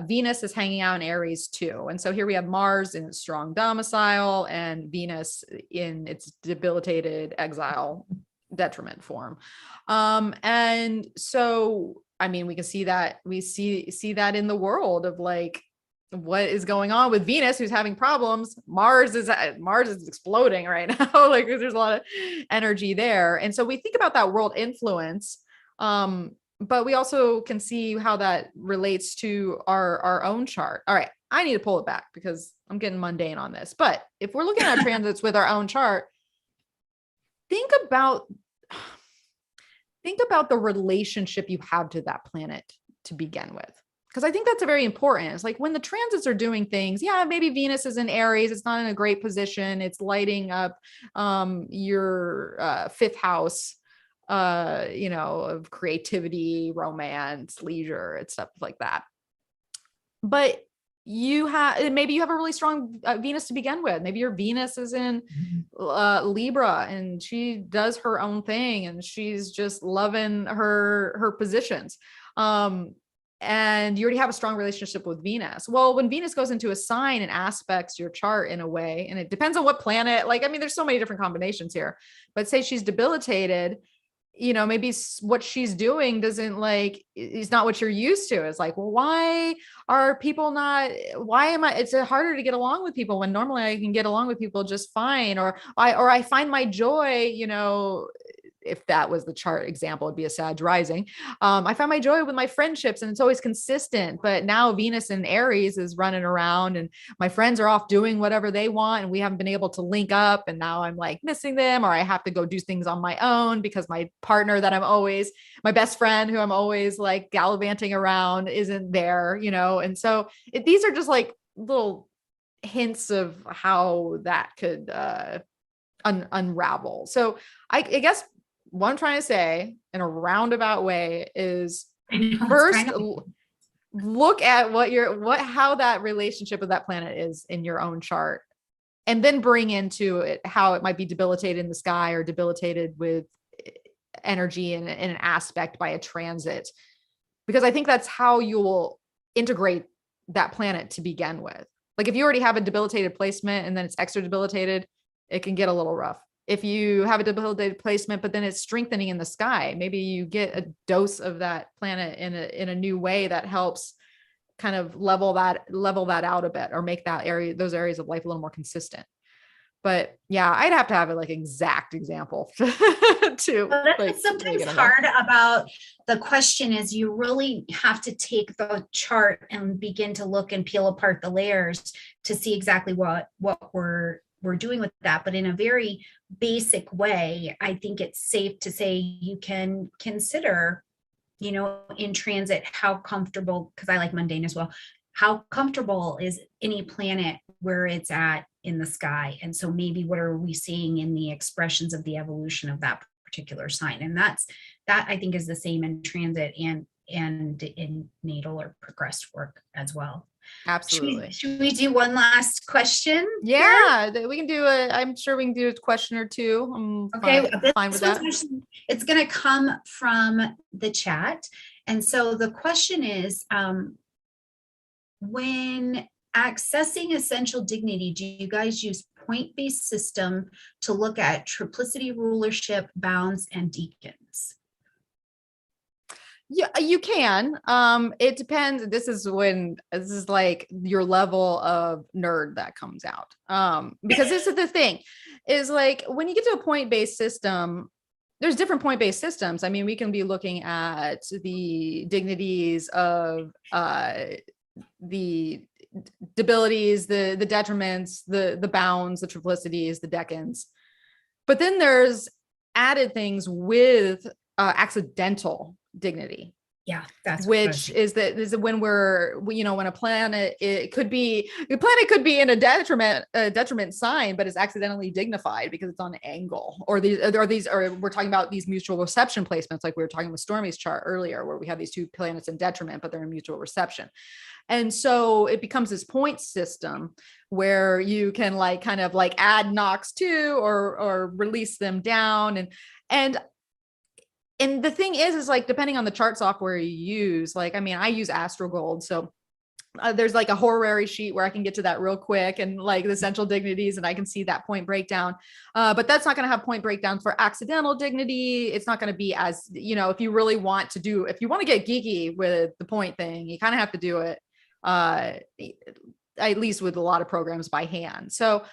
Venus is hanging out in Aries too. And so here we have Mars in its strong domicile and Venus in its debilitated exile detriment form. And so, I mean, we can see that in the world of like, what is going on with Venus, who's having problems. Mars is exploding right now. Like there's a lot of energy there. And so we think about that world influence. But we also can see how that relates to our own chart. All right. I need to pull it back because I'm getting mundane on this. But if we're looking at transits with our own chart, think about the relationship you have to that planet to begin with. Because I think that's a very important. It's like when the transits are doing things, yeah, maybe Venus is in Aries. It's not in a great position. It's lighting up your fifth house, of creativity, romance, leisure, and stuff like that. But maybe you have a really strong Venus to begin with. Maybe your Venus is in Libra and she does her own thing and she's just loving her positions. And you already have a strong relationship with Venus. Well, when Venus goes into a sign and aspects your chart in a way, and it depends on what planet, there's so many different combinations here, but say she's debilitated, maybe what she's doing is not what you're used to. It's like, well, why are people not, it's harder to get along with people when normally I can get along with people just fine. Or I find my joy, if that was the chart example, it'd be a Sag rising. I find my joy with my friendships and it's always consistent, but now Venus in Aries is running around and my friends are off doing whatever they want. And we haven't been able to link up. And now I'm like missing them, or I have to go do things on my own because my partner my best friend who I'm always like gallivanting around isn't there, And so these are just like little hints of how that could unravel. So I guess what I'm trying to say in a roundabout way is first look at how that relationship with that planet is in your own chart, and then bring into it how it might be debilitated in the sky or debilitated with energy in an aspect by a transit, because I think that's how you'll integrate that planet to begin with. Like if you already have a debilitated placement and then it's extra debilitated, it can get a little rough. If you have a debilitated placement, but then it's strengthening in the sky, maybe you get a dose of that planet in a new way that helps kind of level that out a bit, or make those areas of life a little more consistent. But yeah, I'd have to have a exact example to that's sometimes hard about the question is you really have to take the chart and begin to look and peel apart the layers to see exactly what we're doing with that. But in a very basic way, I think it's safe to say you can consider, in transit, how comfortable, because I like mundane as well, how comfortable is any planet where it's at in the sky? And so maybe what are we seeing in the expressions of the evolution of that particular sign? And that I think is the same in transit and in natal or progressed work as well. Absolutely. Should we do one last question? Yeah, we can do I'm sure we can do a question or two. Okay, fine with that. It's going to come from the chat. And so the question is, when accessing essential dignity, do you guys use point-based system to look at triplicity, rulership, bounds, and deacons? Yeah, you can. It depends. This is like your level of nerd that comes out. Because this is the thing, is like when you get to a point-based system, there's different point-based systems. I mean, we can be looking at the dignities of the debilities, the detriments, the bounds, the triplicities, the decans. But then there's added things with accidental dignity. Yeah, that's which is when when a planet, the planet could be in a detriment sign, but it's accidentally dignified because it's on an angle, or we're talking about these mutual reception placements, like we were talking with Stormie's chart earlier, where we have these two planets in detriment, but they're in mutual reception. And so it becomes this point system where you can add knocks to, or release them down. And the thing is like, depending on the chart software you use, I use AstroGold. So there's a horary sheet where I can get to that real quick, and the essential dignities, and I can see that point breakdown. But that's not going to have point breakdown for accidental dignity. It's not going to be as, if you want to get geeky with the point thing, you kind of have to do it at least with a lot of programs by hand. So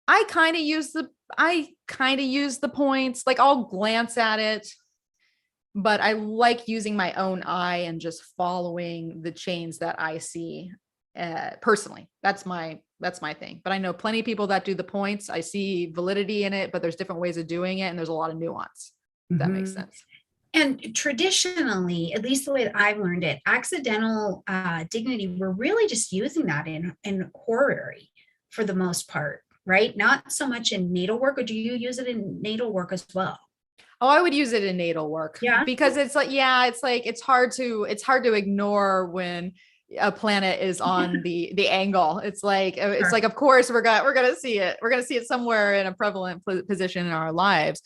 I kind of use the points, like I'll glance at it, but I like using my own eye and just following the chains that I see personally. That's my thing. But I know plenty of people that do the points. I see validity in it, but there's different ways of doing it. And there's a lot of nuance. If that makes sense. And traditionally, at least the way that I've learned it, accidental dignity, we're really just using that in horary for the most part, right? Not so much in natal work, or do you use it in natal work as well? Oh, I would use it in natal work. Yeah. Because it's like, it's hard to ignore when a planet is on the angle. It's like, of course we're going to see it. We're going to see it somewhere in a prevalent position in our lives.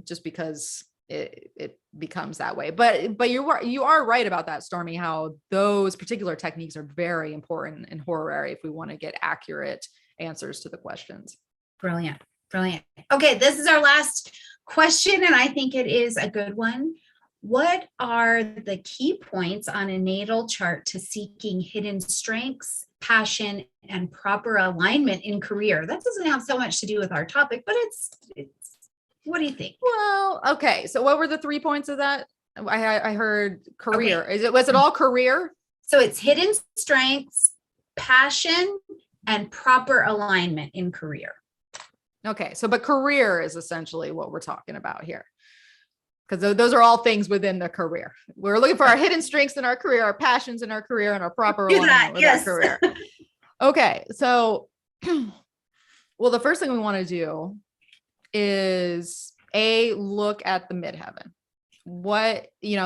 Just because it becomes that way. But you are right about that, Stormie, how those particular techniques are very important in horary if we want to get accurate answers to the questions. Brilliant. Okay, this is our last question, and I think it is a good one. What are the key points on a natal chart to seeking hidden strengths, passion, and proper alignment in career? That doesn't have so much to do with our topic, but it's what do you think? Well, okay. So what were the 3 points of that? I heard career. Okay. Was it all career? So it's hidden strengths, passion, and proper alignment in career. Okay. So, but career is essentially what we're talking about here. Because those are all things within the career. We're looking for our hidden strengths in our career, our passions in our career, and our proper alignment with our career. Okay. So, well, the first thing we want to do is look at the midheaven.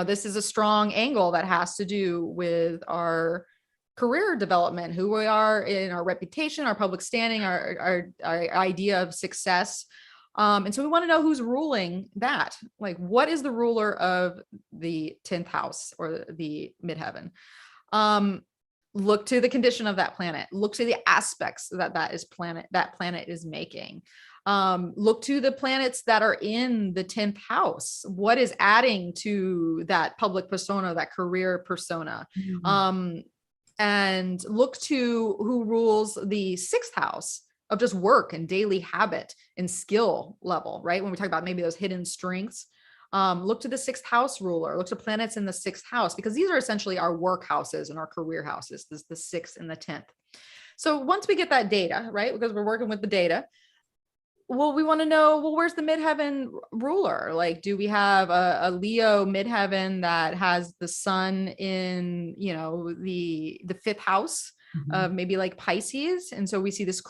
This is a strong angle that has to do with our career development, who we are in our reputation, our public standing, our idea of success. And so we want to know who's ruling that. Like, what is the ruler of the 10th house or the midheaven? Look to the condition of that planet. Look to the aspects that planet is making. Look to the planets that are in the 10th house. What is adding to that public persona, that career persona? Mm-hmm. And look to who rules the 6th house of just work and daily habit and skill level, right? When we talk about maybe those hidden strengths, look to the 6th house ruler, look to planets in the 6th house, because these are essentially our work houses and our career houses. This is the 6th and the 10th. So once we get that data, right, because we're working with the data, well, we want to know, well, where's the midheaven ruler? Like, do we have a Leo midheaven that has the sun in, the 5th house of maybe like Pisces? And so we see this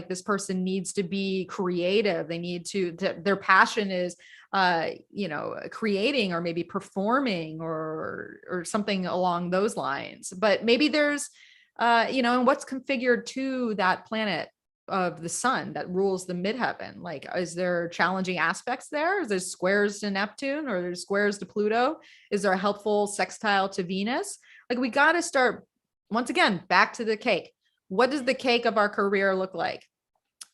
this person needs to be creative. They need their passion is, creating or maybe performing or something along those lines. But maybe there's, and what's configured to that planet of the sun that rules the midheaven. Like, is there challenging aspects there? Is there squares to Neptune, or there's squares to Pluto? Is there a helpful sextile to Venus? Like, we got to start once again, back to the cake. What does the cake of our career look like?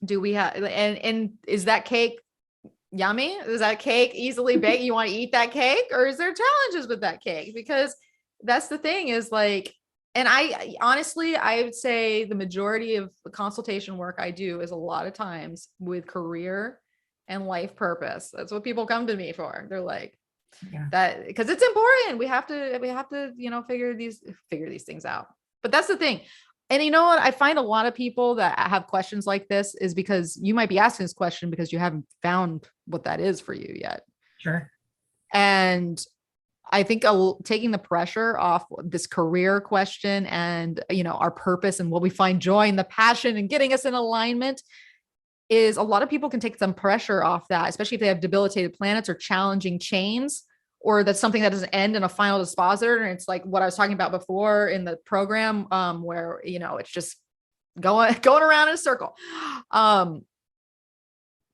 Do we have, and is that cake yummy? Is that cake easily baked? You want to eat that cake, or is there challenges with that cake? Because that's the thing is like, and I honestly, I would say the majority of the consultation work I do is a lot of times with career and life purpose. That's what people come to me for. They're like, that, because it's important. We have to, figure these things out. But that's the thing. And you know what? I find a lot of people that have questions like this is because you might be asking this question because you haven't found what that is for you yet. Sure. And I think taking the pressure off this career question and, our purpose and what we find joy and the passion and getting us in alignment is a lot of people can take some pressure off that, especially if they have debilitated planets or challenging chains, or that's something that doesn't end in a final dispositor. And it's like what I was talking about before in the program, where, it's just going around in a circle.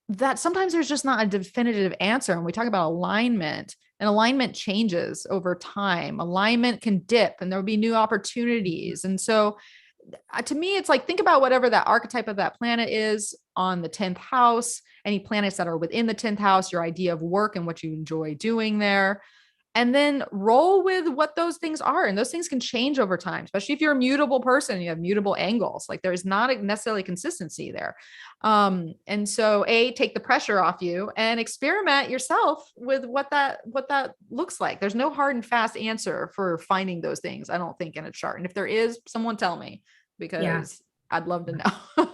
That sometimes there's just not a definitive answer. And we talk about alignment, and alignment changes over time. Alignment can dip and there'll be new opportunities. And so to me, it's like, think about whatever that archetype of that planet is on the 10th house, any planets that are within the 10th house, your idea of work and what you enjoy doing there. and then roll with what those things are. And those things can change over time, especially if you're a mutable person, you have mutable angles. Like there's not necessarily consistency there. And so take the pressure off you and experiment yourself with what that looks like. There's no hard and fast answer for finding those things, I don't think, in a chart. And if there is, someone tell me, because I'd love to know.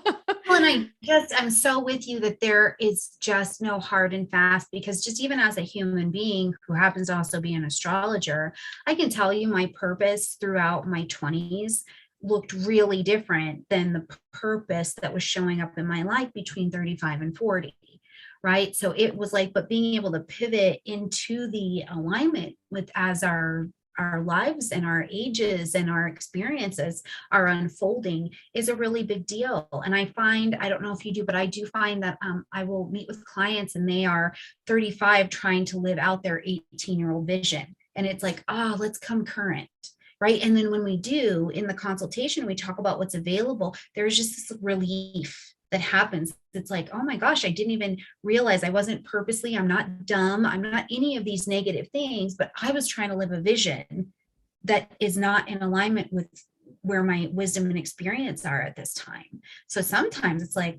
Well, and I'm so with you that there is just no hard and fast, because just even as a human being who happens to also be an astrologer, I can tell you my purpose throughout my 20s looked really different than the purpose that was showing up in my life between 35 and 40. Right. So it was like, but being able to pivot into the alignment with as our lives and our ages and our experiences are unfolding is a really big deal. And I find, I don't know if you do, but I do find that I will meet with clients and they are 35 trying to live out their 18-year-old vision. And it's like, oh, let's come current. Right. And then when we do in the consultation, we talk about what's available, there's just this relief that happens. It's like, oh my gosh, I didn't even realize I wasn't purposely, I'm not dumb, I'm not any of these negative things, but I was trying to live a vision that is not in alignment with where my wisdom and experience are at this time. So sometimes it's like,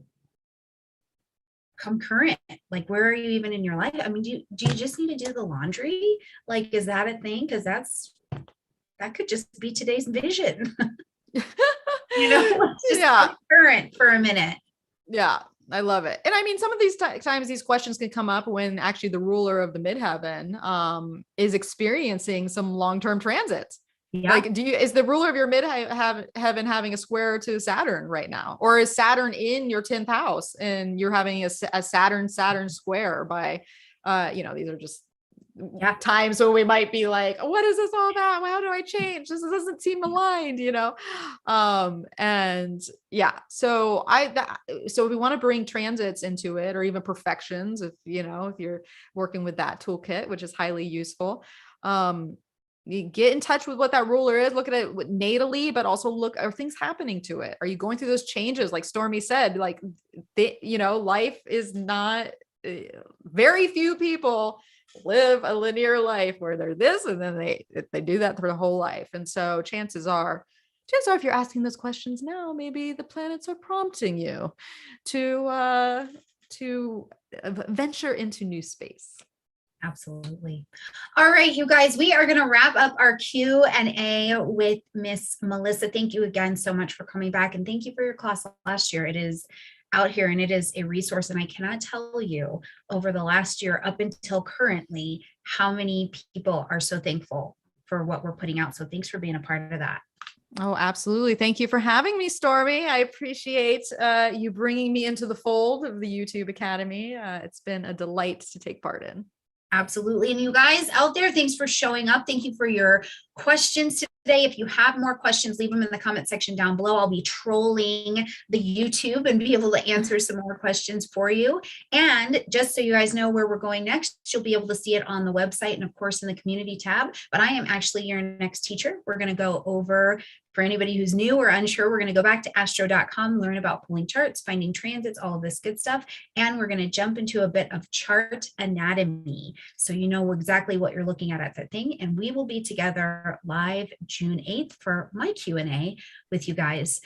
come current, like, where are you even in your life? I mean, do you just need to do the laundry? Like, is that a thing? Because that could just be today's vision. Let's just come current for a minute. Yeah, I love it. And I mean, some of these times these questions can come up when actually the ruler of the midheaven is experiencing some long-term transits. Yeah. Like, is the ruler of your midheaven having a square to Saturn right now? Or is Saturn in your 10th house and you're having a Saturn square by, these are just times when we might be like, what is this all about? How do I change? This doesn't seem aligned, and yeah, so so we want to bring transits into it, or even perfections, if you're working with that toolkit, which is highly useful. You get in touch with what that ruler is, look at it natally, but also look, are things happening to it? Are you going through those changes? Like Stormie said, like, life is not, very few people live a linear life where they're this and then they do that for the whole life. And so chances are if you're asking those questions now, maybe the planets are prompting you to venture into new space. Absolutely. All right, you guys, we are going to wrap up our Q&A with Miss Melissa. Thank you again so much for coming back, and thank you for your class last year. It is out here and it is a resource, and I cannot tell you over the last year up until currently how many people are so thankful for what we're putting out. So thanks for being a part of that. Oh, absolutely. Thank you for having me, Stormie. I appreciate you bringing me into the fold of the YouTube Academy. It's been a delight to take part in. Absolutely. And you guys out there, thanks for showing up. Thank you for your questions today. If you have more questions, leave them in the comment section down below. I'll be trolling the YouTube and be able to answer some more questions for you. And just so you guys know where we're going next, you'll be able to see it on the website and of course in the community tab. But I am actually your next teacher. We're going to go over, for anybody who's new or unsure, we're going to go back to astro.com, learn about pulling charts, finding transits, all of this good stuff. And we're going to jump into a bit of chart anatomy, so you know exactly what you're looking at that thing. And we will be together live June 8th for my Q&A with you guys.